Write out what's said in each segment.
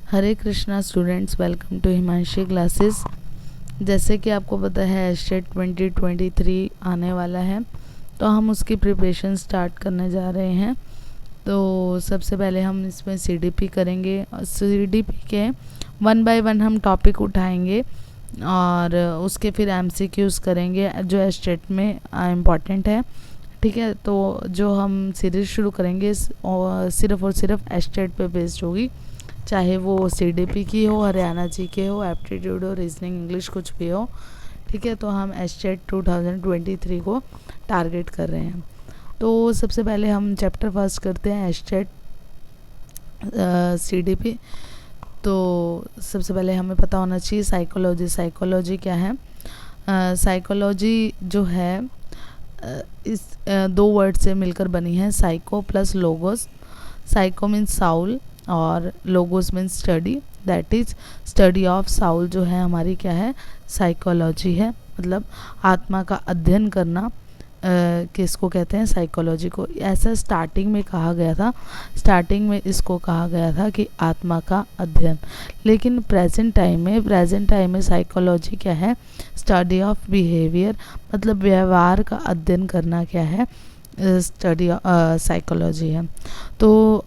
Hare Krishna students, welcome to Himanshi classes. जैसे कि आपको पता है एस्टेट 2023 आने वाला है, तो हम उसकी प्रिपरेशन स्टार्ट करने जा रहे हैं। तो सबसे पहले हम इसमें सीडीपी करेंगे और सीडीपी के 1 बाय 1 हम टॉपिक उठाएंगे और उसके फिर एमसीक्यूज़ करेंगे जो एस्टेट में इम्पॉर्टेंट है। ठीक है, तो जो हम सीरीज़ शुरू करेंगे सिर्फ और सिर्फ एस्टेट पे बेस्ड होगी, चाहे वो सीडीपी की हो, हरियाणा जी के हो, एप्टीट्यूड हो, रीजनिंग, इंग्लिश, कुछ भी हो। ठीक है, तो हम एस्टेट 2023 को टारगेट कर रहे हैं। तो सबसे पहले हम चैप्टर फर्स्ट करते हैं एस्टेट सीडीपी। तो सबसे पहले हमें पता होना चाहिए साइकोलॉजी। साइकोलॉजी क्या है? साइकोलॉजी जो है इस दो वर्ड से मिलकर बनी है, psycho plus logos. Psycho means soul और logos means study, that is study of soul जो है हमारी क्या है, साइकोलॉजी है। मतलब आत्मा का अध्ययन करना किसको कहते हैं, साइकोलॉजी को। ऐसा स्टार्टिंग में कहा गया था, स्टार्टिंग में इसको कहा गया था कि आत्मा का अध्ययन। लेकिन प्रेजेंट टाइम में साइकोलॉजी क्या है, स्टडी ऑफ बिहेवियर, मतलब व्यवहार का अध्ययन करना क्या है, स्टडी साइकोलॉजी है। तो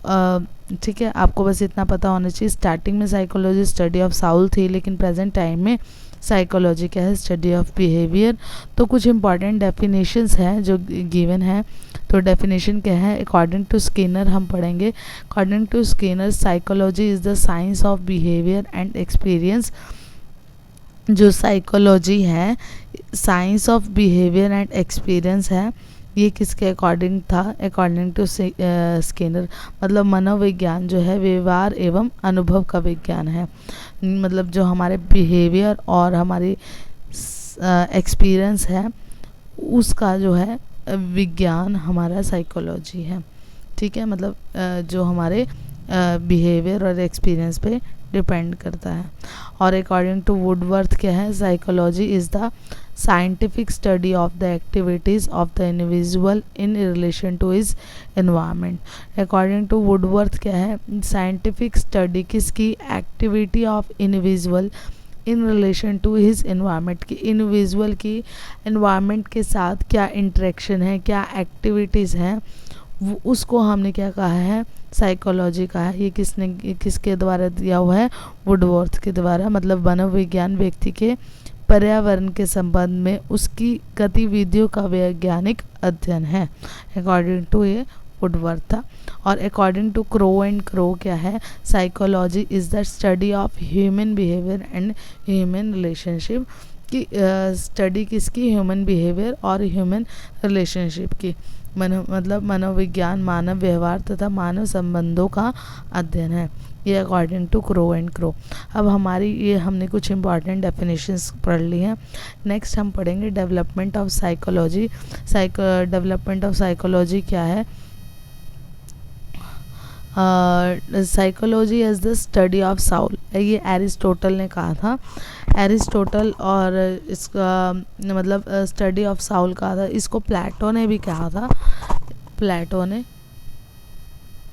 ठीक है, आपको बस इतना पता होना चाहिए। स्टार्टिंग में साइकोलॉजी स्टडी ऑफ साउल थी, लेकिन प्रेजेंट टाइम में साइकोलॉजी क्या है, स्टडी ऑफ बिहेवियर। तो कुछ इंपॉर्टेंट डेफिनेशंस हैं जो गिवन है। तो डेफिनेशन क्या है, अकॉर्डिंग टू स्किनर हम पढ़ेंगे। According to Skinner psychology is the science of behaviour and experience. जो साइकोलॉजी है, science of behaviour and experience है, ये किसके अकॉर्डिंग था, अकॉर्डिंग टू स्किनर। मतलब मनोविज्ञान जो है व्यवहार एवं अनुभव का विज्ञान है। मतलब जो हमारे बिहेवियर और हमारी एक्सपीरियंस है उसका जो है विज्ञान हमारा साइकोलॉजी है। ठीक है, मतलब जो हमारे बिहेवियर और एक्सपीरियंस पे डिपेंड करता है। और अकॉर्डिंग टू वुडवर्थ क्या है, psychology is the scientific study of the activities of the individual in relation to his environment. According to Woodworth क्या है, साइंटिफिक स्टडी किसकी, activity of individual in relation to his environment, की individual की environment के साथ क्या interaction है, क्या एक्टिविटीज़ हैं, उसको हमने क्या कहा है, साइकोलॉजी कहा है। ये किसके द्वारा दिया हुआ है, वुडवर्थ के द्वारा। मतलब मनोविज्ञान व्यक्ति के पर्यावरण के संबंध में उसकी गतिविधियों का वैज्ञानिक अध्ययन है, अकॉर्डिंग टू ये वुडवर्थ था। और according to Crow and Crow क्या है, psychology is the study of human behaviour and human relationship, की स्टडी किसकी, ह्यूमन बिहेवियर और ह्यूमन रिलेशनशिप की। मतलब मनोविज्ञान मानव व्यवहार तथा मानव संबंधों का अध्ययन है, ये according to Crow and Crow. अब हमारी ये हमने कुछ इंपॉर्टेंट डेफिनेशंस पढ़ ली हैं। नेक्स्ट हम पढ़ेंगे development of psychology. Development of psychology क्या है, psychology as the study of soul, ये एरिस्टोटल ने कहा था। एरिस्टोटल और इसका मतलब स्टडी ऑफ साउल कहा था, इसको प्लेटो ने भी कहा था, प्लेटो ने।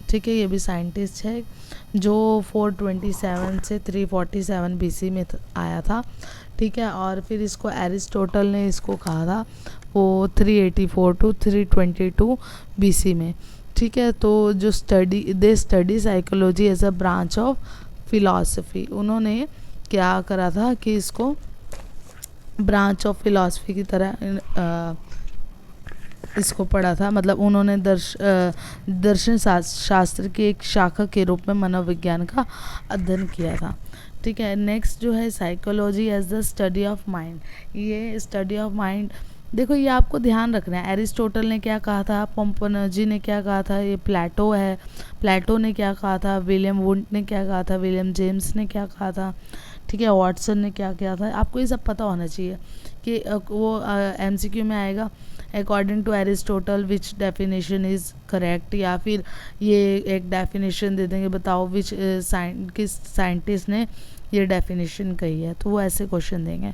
ठीक है, ये भी साइंटिस्ट है जो 427 से 347 बीसी में आया था। ठीक है, और फिर इसको एरिस्टोटल ने इसको कहा था वो 384 टू 322 बीसी में। ठीक है, तो जो they study psychology as a branch of philosophy, उन्होंने क्या करा था कि इसको ब्रांच ऑफ फिलॉसफी की तरह इसको पढ़ा था। मतलब उन्होंने दर्शन शास्त्र की एक शाखा के रूप में मनोविज्ञान का अध्ययन किया था। ठीक है, नेक्स्ट जो है psychology as the study of mind. ये स्टडी ऑफ माइंड, देखो ये आपको ध्यान रखना है, एरिस्टोटल ने क्या कहा था, पोम्पोनजी ने क्या कहा था, ये प्लेटो है, प्लेटो ने क्या कहा था, विलियम वुंट ने क्या कहा था, विलियम जेम्स ने क्या कहा था। ठीक है, वॉटसन ने क्या किया था, आपको ये सब पता होना चाहिए कि वो एमसीक्यू में आएगा। According to Aristotle which definition is correct, या फिर ये एक डेफिनेशन दे देंगे, बताओ विच किस साइंटिस्ट ने ये डेफिनेशन कही है, तो वो ऐसे क्वेश्चन देंगे।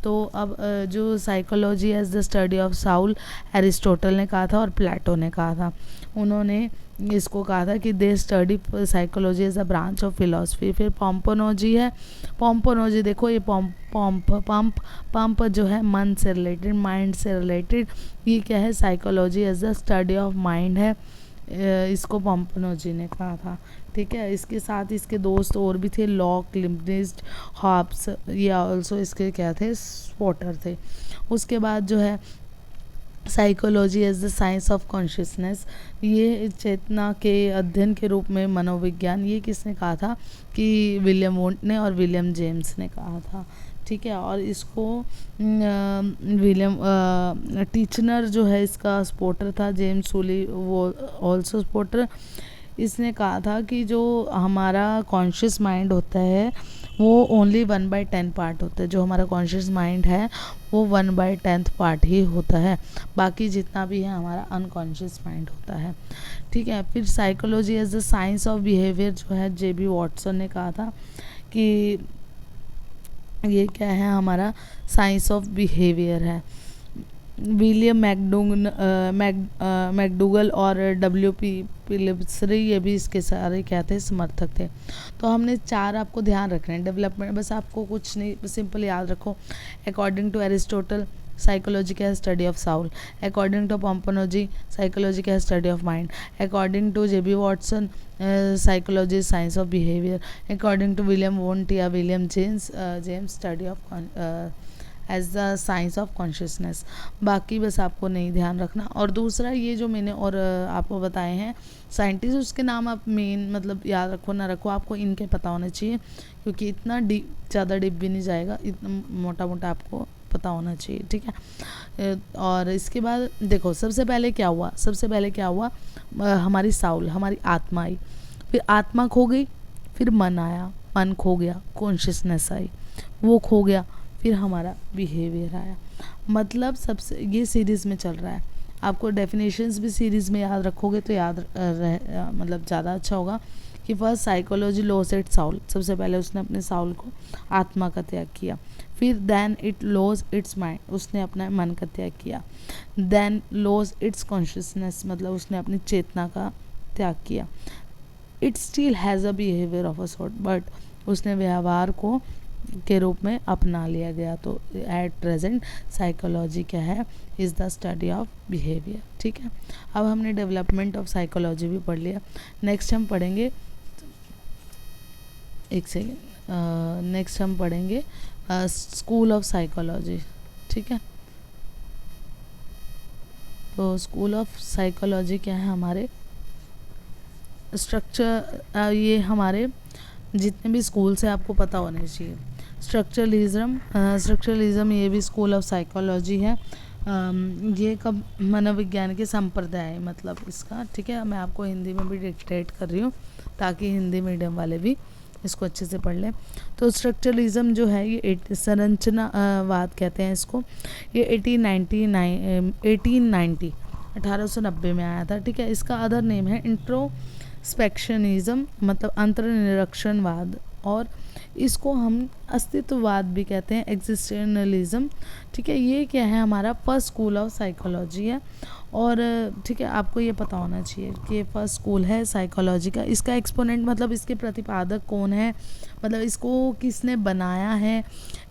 तो अब जो psychology as the study of soul Aristotle ने कहा था और प्लेटो ने कहा था। उन्होंने इसको कहा था कि they study psychology as a branch of philosophy. फिर पोम्पोनोजी है। पोम्पोनोजी देखो, ये पंप जो है मन से रिलेटेड, माइंड से रिलेटेड, ये क्या है, psychology as the study of mind है, इसको पोम्पोनोजी ने कहा था। ठीक है, इसके साथ इसके दोस्त और भी थे, लॉक, लिबनिस्ट, हॉब्स, ये ऑल्सो इसके क्या थे, स्पॉटर थे। उसके बाद जो है psychology as the science of consciousness, ये चेतना के अध्ययन के रूप में मनोविज्ञान, ये किसने कहा था कि विलियम वोंट ने और विलियम जेम्स ने कहा था। ठीक है, और इसको विलियम टीचनर जो है इसका स्पॉटर था, जेम्स सूली वो ऑल्सो स्पॉटर। इसने कहा था कि जो हमारा कॉन्शियस माइंड होता है वो ओनली 1/10 पार्ट होता है, जो हमारा कॉन्शियस माइंड है वो 1/10 पार्ट ही होता है, बाकी जितना भी है हमारा अनकॉन्शियस माइंड होता है। ठीक है, फिर psychology as the science of behaviour जो है JB वॉटसन ने कहा था कि ये क्या है, हमारा साइंस ऑफ बिहेवियर है। विलियम मैकडूगल और WP पिलिप्सरी, ये भी इसके सारे क्या थे, समर्थक थे। तो हमने 4 आपको ध्यान रखने हैं डेवलपमेंट, बस आपको कुछ नहीं, सिंपल याद रखो। अकॉर्डिंग टू एरिस्टोटल, साइकोलॉजी का study of soul. According to Pomponazzi, psychology का study of mind. According to JB Watson, psychology science of behaviour. According to William Wundt या William James, study of as the science of consciousness. बाकी बस आपको नहीं ध्यान रखना। और दूसरा ये जो मैंने और आपको बताए हैं साइंटिस्ट, उसके नाम आप मेन मतलब याद रखो ना रखो, आपको इनके पता होना चाहिए, क्योंकि इतना ज़्यादा डीप भी नहीं जाएगा, इतना मोटा मोटा आपको पता होना चाहिए। ठीक है, और इसके बाद देखो सबसे पहले क्या हुआ, हमारी साउल, हमारी आत्मा आई, फिर आत्मा खो गई, फिर मन आया, मन खो गया, कॉन्शियसनेस आई, वो खो गया, फिर हमारा बिहेवियर आया। मतलब सबसे ये सीरीज़ में चल रहा है, आपको डेफिनेशंस भी सीरीज़ में याद रखोगे तो याद मतलब ज़्यादा अच्छा होगा। कि first psychology loss it's Saul, सबसे पहले उसने अपने साउल को, आत्मा का त्याग किया। फिर then it lost its mind, उसने अपना मन का त्याग किया। देन लॉस इट्स कॉन्शियसनेस, मतलब उसने अपनी चेतना का त्याग किया। It still has a behaviour of a sort, but उसने व्यवहार को के रूप में अपना लिया गया। तो एट प्रेजेंट साइकोलॉजी क्या है, is the study of behaviour. ठीक है, अब हमने डेवलपमेंट ऑफ साइकोलॉजी भी पढ़ लिया। नेक्स्ट हम पढ़ेंगे, एक सेकेंड, नेक्स्ट हम पढ़ेंगे स्कूल ऑफ साइकोलॉजी। ठीक है, तो स्कूल ऑफ साइकोलॉजी क्या है, हमारे स्ट्रक्चर, ये हमारे जितने भी स्कूल्स हैं आपको पता होने चाहिए। स्ट्रक्चरलिज्म ये भी स्कूल ऑफ साइकोलॉजी है। ये कब मनोविज्ञान के संप्रदाय है मतलब इसका। ठीक है, मैं आपको हिंदी में भी डिक्टेट कर रही हूँ ताकि हिंदी मीडियम वाले भी इसको अच्छे से पढ़ लें। तो स्ट्रक्चरलिज्म जो है ये संरचनावाद कहते हैं इसको। ये 1890 में आया था। ठीक है, इसका अदर नेम है इंट्रोस्पेक्शनिज्म, मतलब अंतर्निरीक्षणवाद, और इसको हम अस्तित्ववाद भी कहते हैं, एग्जिस्टेंशलिज्म। ठीक है, ये क्या है, हमारा फर्स्ट स्कूल ऑफ साइकोलॉजी है। और ठीक है, आपको ये पता होना चाहिए कि ये फर्स्ट स्कूल है साइकोलॉजी का। इसका एक्सपोनेंट मतलब इसके प्रतिपादक कौन है, मतलब इसको किसने बनाया है।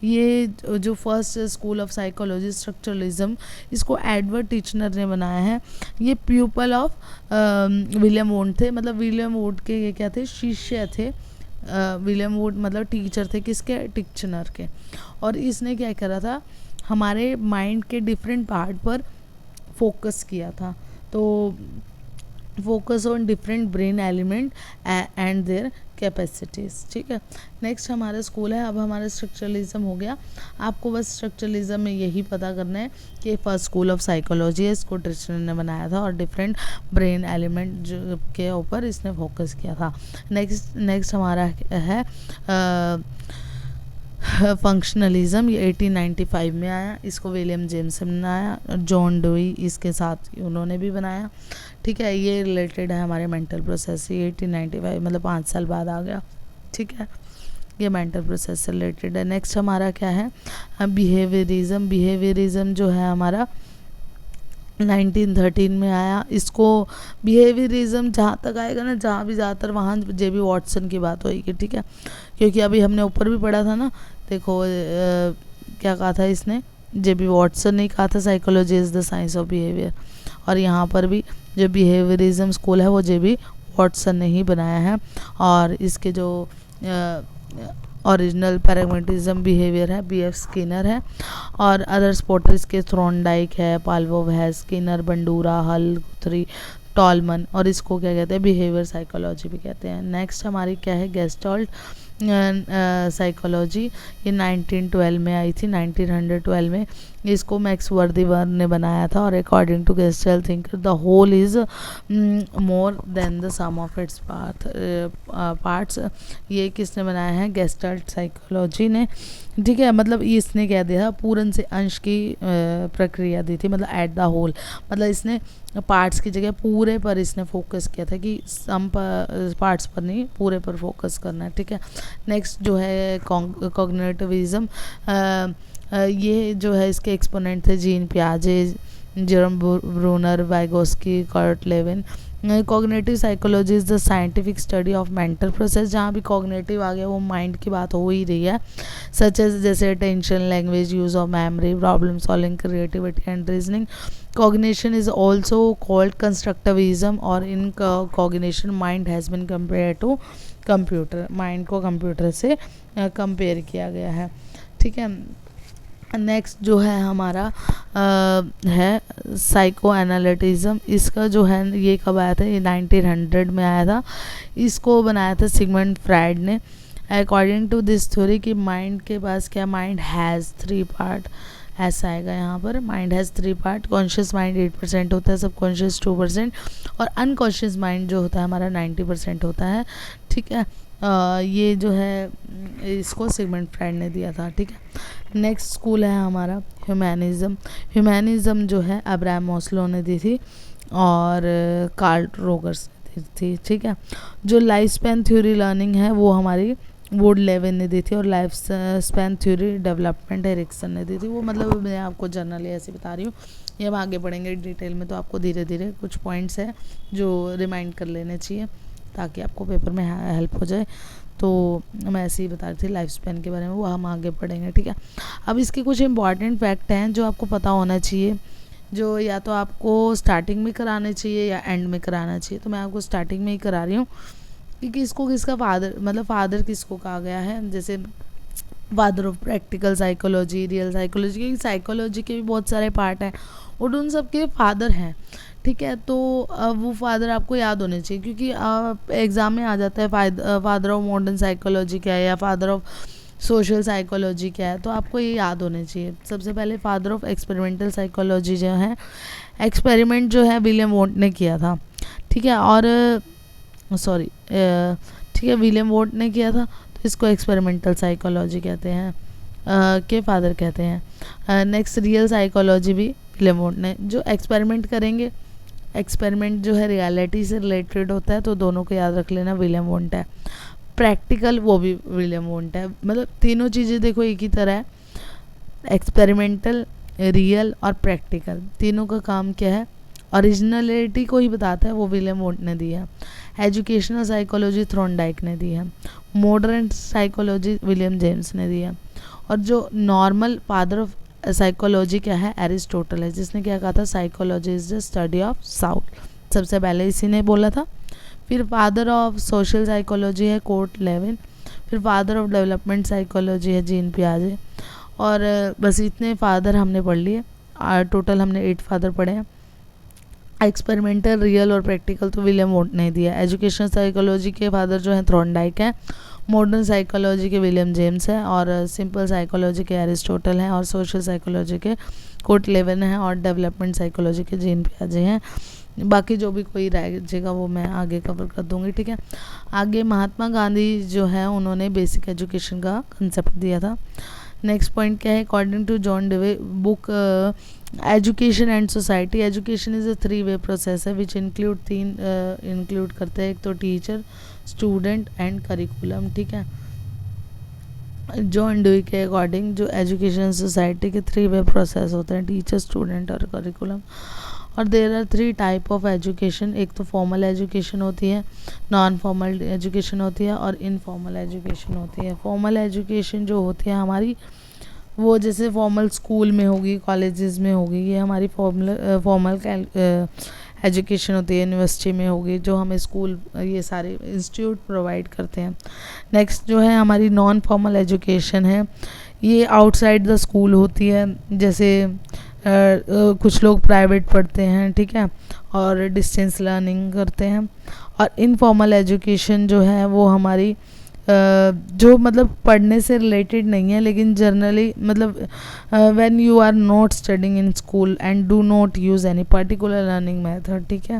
ये जो first school of psychology structuralism, इसको एडवर्ड टीचनर ने बनाया है। ये प्यूपल ऑफ विलियम वोंट थे, मतलब विलियम वोंट के ये क्या थे, शिष्य थे। विलियम वुड मतलब टीचर थे किसके, टीचनर के। और इसने क्या करा था, हमारे माइंड के डिफरेंट पार्ट पर फोकस किया था। तो focus on different brain element and their capacities. ठीक है, नेक्स्ट हमारा स्कूल है। अब हमारा स्ट्रक्चरलिज्म हो गया। आपको बस स्ट्रक्चरलिज्म में यही पता करना है कि फर्स्ट स्कूल ऑफ साइकोलॉजी है, इसको टीचर ने बनाया था और डिफरेंट ब्रेन एलिमेंट के ऊपर इसने फोकस किया था। नेक्स्ट हमारा है फंक्शनलिज्म। ये 1895 में आया, इसको विलियम जेम्स ने बनाया, जॉन डुई इसके साथ उन्होंने भी बनाया। ठीक है, ये रिलेटेड है हमारे मेंटल प्रोसेस से। 1895 मतलब 5 साल बाद आ गया। ठीक है, ये मेंटल प्रोसेस से रिलेटेड है। नेक्स्ट हमारा क्या है, बिहेवियरिज्म। बिहेवियरिज्म जो है हमारा 1913 में आया। इसको बिहेवियरिज्म जहाँ तक आएगा ना, जहाँ भी ज़्यादातर वहाँ जेबी वॉटसन की बात होगी, ठीक है, क्योंकि अभी हमने ऊपर भी पढ़ा था ना, देखो क्या कहा था इसने, जेबी वॉटसन ने कहा था psychology is the science of behaviour, और यहाँ पर भी जो बिहेवियरिज्म स्कूल है वो जेबी वॉटसन ने ही बनाया है। और इसके जो ओरिजिनल पैराग्मेटिज्म बिहेवियर है बी एफ स्किनर है, और अदर स्पॉटर्स के थ्रोनडाइक है, पाल्वोव है, स्किनर, बंडूरा, हल, गुथरी, टॉलमन, और इसको क्या कहते हैं, बिहेवियर साइकोलॉजी भी कहते हैं। नेक्स्ट हमारी क्या है, गेस्टाल्ट साइकोलॉजी, ये 1912 में आई थी, 1912 में। इसको मैक्स वर्दीवर्न ने बनाया था, और according to Gestalt thinker the whole is more than the sum of its parts. ये किसने बनाया है, गेस्टाल्ट साइकोलॉजी ने, ठीक है। मतलब इसने क्या दिया, पूर्ण से अंश की प्रक्रिया दी थी, मतलब एट द होल, मतलब इसने पार्ट्स की जगह पूरे पर इसने फोकस किया था, कि सम पार्ट्स पर नहीं, पूरे पर फोकस करना है, ठीक है। नेक्स्ट जो है कॉग्निटिविज्म, ये जो है इसके एक्सपोनेंट थे जीन पियाजे, Jerome Bruner, Vygotsky, Kurt Lewin. Cognitive psychology is the scientific study of mental process, जहाँ भी कॉग्निटिव आ गया वो माइंड की बात हो ही रही है, सच एज जैसे attention, language, use of memory, problem solving, creativity and reasoning. Cognition is also called constructivism, और in cognition mind has been compare to computer, mind को कंप्यूटर से कंपेयर किया गया है, ठीक है। नेक्स्ट जो है हमारा है साइको एनालिटिज्म, इसका जो है ये कब आया था, ये 1900 में आया था। इसको बनाया था सिगमंड फ्राइड ने। अकॉर्डिंग टू दिस थ्योरी कि माइंड के पास क्या, माइंड हैज़ 3 पार्ट, ऐसा आएगा यहाँ पर, mind has 3 part. Conscious mind 8% होता है, सबकॉन्शियस 2%, और अनकॉन्शियस माइंड जो होता है हमारा 90% होता है, ठीक है। ये जो है इसको सिगमंड फ्राइड ने दिया था, ठीक है। नेक्स्ट स्कूल है हमारा ह्यूमैनिज़्म। ह्यूमैनिज़्म जो है अब्राहम मास्लो ने दी थी, और कार्ल रोगर्स ने दी थी, ठीक है। जो लाइफ स्पैन थ्योरी लर्निंग है वो हमारी वुड लेविन ने दी थी, और life span theory development Erikson ने दी थी। वो मतलब मैं आपको जनरली ऐसे बता रही हूँ, ये हम आगे पढ़ेंगे डिटेल में, तो आपको धीरे धीरे कुछ पॉइंट्स है जो रिमाइंड कर लेने चाहिए ताकि आपको पेपर में हेल्प हो जाए। तो मैं ऐसे ही बता रही थी लाइफ स्पैन के बारे में, वो हम आगे पढ़ेंगे, ठीक है। अब इसके कुछ इंपॉर्टेंट फैक्ट हैं जो आपको पता होना चाहिए, जो या तो आपको स्टार्टिंग में कराने चाहिए या एंड में कराना चाहिए। तो मैं आपको स्टार्टिंग में ही करा रही हूँ, क्योंकि इसको किसका फादर, मतलब फादर किसको कहा गया है, जैसे father of practical psychology, real psychology, क्योंकि साइकोलॉजी के भी बहुत सारे पार्ट हैं और उन सब के फादर हैं, ठीक है। तो वो फादर आपको याद होने चाहिए, क्योंकि एग्ज़ाम में आ जाता है फादर ऑफ मॉडर्न साइकोलॉजी क्या है या फादर ऑफ सोशल साइकोलॉजी क्या है, तो आपको ये याद होने चाहिए। सबसे पहले फादर ऑफ एक्सपेरिमेंटल साइकोलॉजी जो है, एक्सपेरिमेंट जो है विलियम वोंट ने किया था, ठीक है। और सॉरी ठीक है, विलियम वोंट ने किया था, तो इसको एक्सपेरिमेंटल साइकोलॉजी कहते हैं, के फादर कहते हैं। नेक्स्ट रियल साइकोलॉजी भी विलियम वोंट ने, जो एक्सपेरिमेंट करेंगे, एक्सपेरिमेंट जो है रियलिटी से रिलेटेड होता है, तो दोनों को याद रख लेना, विलियम वोंट है। प्रैक्टिकल वो भी विलियम वोंट है, मतलब तीनों चीज़ें देखो एक ही तरह है, एक्सपेरिमेंटल, रियल और प्रैक्टिकल, तीनों का काम क्या है, ओरिजिनलिटी को ही बताता है, वो विलियम वोंट ने दी है। एजुकेशनल साइकोलॉजी थ्रोनडाइक ने दी है। मॉडर्न साइकोलॉजी विलियम जेम्स ने दी है। और जो नॉर्मल फादर ऑफ साइकोलॉजी क्या है, एरिस्टोटल है, जिसने क्या कहा था, psychology is the study of Saul, सबसे पहले इसी ने बोला था। फिर फादर ऑफ सोशल साइकोलॉजी है कोर्ट लेविन। फिर फादर ऑफ डेवलपमेंट साइकोलॉजी है जीन पियाजे। और बस इतने फादर हमने पढ़ लिए, टोटल हमने 8 फादर पढ़े हैं। एक्सपेरिमेंटल, रियल और प्रैक्टिकल तो विलियम वोंट ने दिया। एजुकेशनल साइकोलॉजी के फादर जो हैं थ्रोनडाइक हैं। मॉडर्न साइकोलॉजी के विलियम जेम्स है, और सिंपल साइकोलॉजी के एरिस्टोटल हैं, और सोशल साइकोलॉजी के कोर्ट लेविन है, और डेवलपमेंट साइकोलॉजी के जीन पियाजे हैं। बाकी जो भी कोई रह जाएगा वो मैं आगे कवर कर दूंगी, ठीक है। आगे महात्मा गांधी जो है उन्होंने बेसिक एजुकेशन का कंसेप्ट दिया था। नेक्स्ट पॉइंट क्या है, according to John Dewey book education and society, education is a 3-वे प्रोसेस है विच इंक्लूड करते हैं एक तो टीचर, स्टूडेंट एंड करिकुलम, ठीक है। जॉन डेवे के अकॉर्डिंग जो एजुकेशन सोसाइटी के 3-वे प्रोसेस होते हैं, टीचर, स्टूडेंट और करिकुलम। और there are 3 type of education. एक तो फॉर्मल एजुकेशन होती है, नॉन फॉर्मल एजुकेशन होती है और इनफॉर्मल एजुकेशन होती है। फॉर्मल एजुकेशन जो होती है हमारी, वो जैसे फॉर्मल स्कूल में होगी, कॉलेजेस में होगी, ये हमारी फॉर्मल एजुकेशन होती है, यूनिवर्सिटी में होगी, जो हमें स्कूल ये सारे इंस्टीट्यूट प्रोवाइड करते हैं। नेक्स्ट जो है हमारी नॉन फॉर्मल एजुकेशन है, ये आउटसाइड द स्कूल होती है, जैसे कुछ लोग प्राइवेट पढ़ते हैं, ठीक है, और डिस्टेंस लर्निंग करते हैं। और इनफॉर्मल एजुकेशन जो है वो हमारी जो मतलब पढ़ने से रिलेटेड नहीं है, लेकिन जनरली मतलब when you are not studying in school and do not use any particular learning method, ठीक है।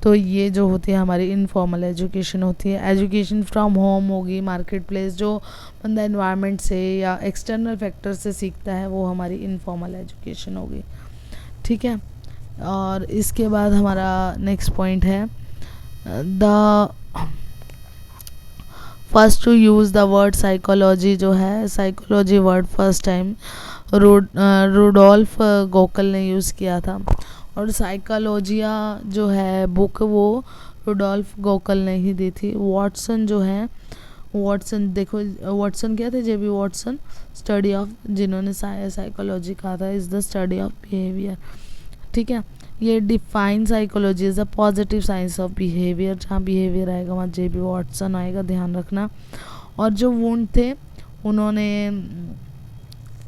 तो ये जो होती है हमारी इनफॉर्मल एजुकेशन होती है। एजुकेशन फ्रॉम होम होगी, मार्केट प्लेस, जो बंदा एनवायरनमेंट से या एक्सटर्नल फैक्टर से सीखता है, वो हमारी इनफॉर्मल एजुकेशन होगी, ठीक है। और इसके बाद हमारा नेक्स्ट पॉइंट है the first to use the word psychology. जो है psychology word first time Rudolf Goeckel ने यूज़ किया था। और साइकोलॉजिया जो है बुक, वो रूडोल्फ गोकल ने ही दी थी। वॉटसन जो है, वॉटसन देखो, वॉटसन क्या थे, जेबी वॉटसन, स्टडी ऑफ, जिन्होंने साइकोलॉजी कहा था is the study of behaviour, ठीक है। ये define psychology is the positive science of behaviour, जहाँ बिहेवियर आएगा वहाँ जेबी वॉटसन आएगा, ध्यान रखना। और जो वुंड थे, उन्होंने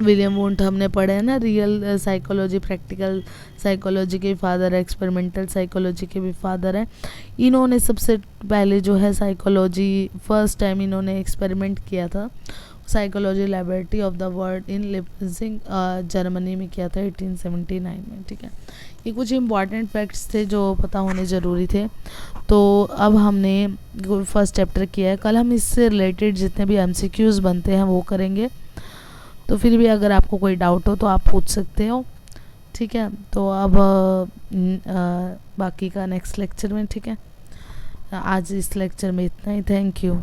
विलियम वुंड हमने पढ़े हैं ना, रियल साइकोलॉजी, प्रैक्टिकल साइकोलॉजी के फादर है, एक्सपेरिमेंटल साइकोलॉजी के भी फादर हैं। इन्होंने सबसे पहले जो है साइकोलॉजी फर्स्ट टाइम इन्होंने एक्सपेरिमेंट किया था psychology laboratory of the world in Leipzig Germany में किया था 1879 में, ठीक है। ये कुछ इंपॉर्टेंट फैक्ट्स थे जो पता होने ज़रूरी थे। तो अब हमने फर्स्ट चैप्टर किया है, कल हम इससे रिलेटेड जितने भी एमसीक्यूज़ बनते हैं वो करेंगे। तो फिर भी अगर आपको कोई डाउट हो तो आप पूछ सकते हो, ठीक है। तो अब बाकी का नेक्स्ट लेक्चर में, ठीक है। आज इस लेक्चर में इतना ही, थैंक यू।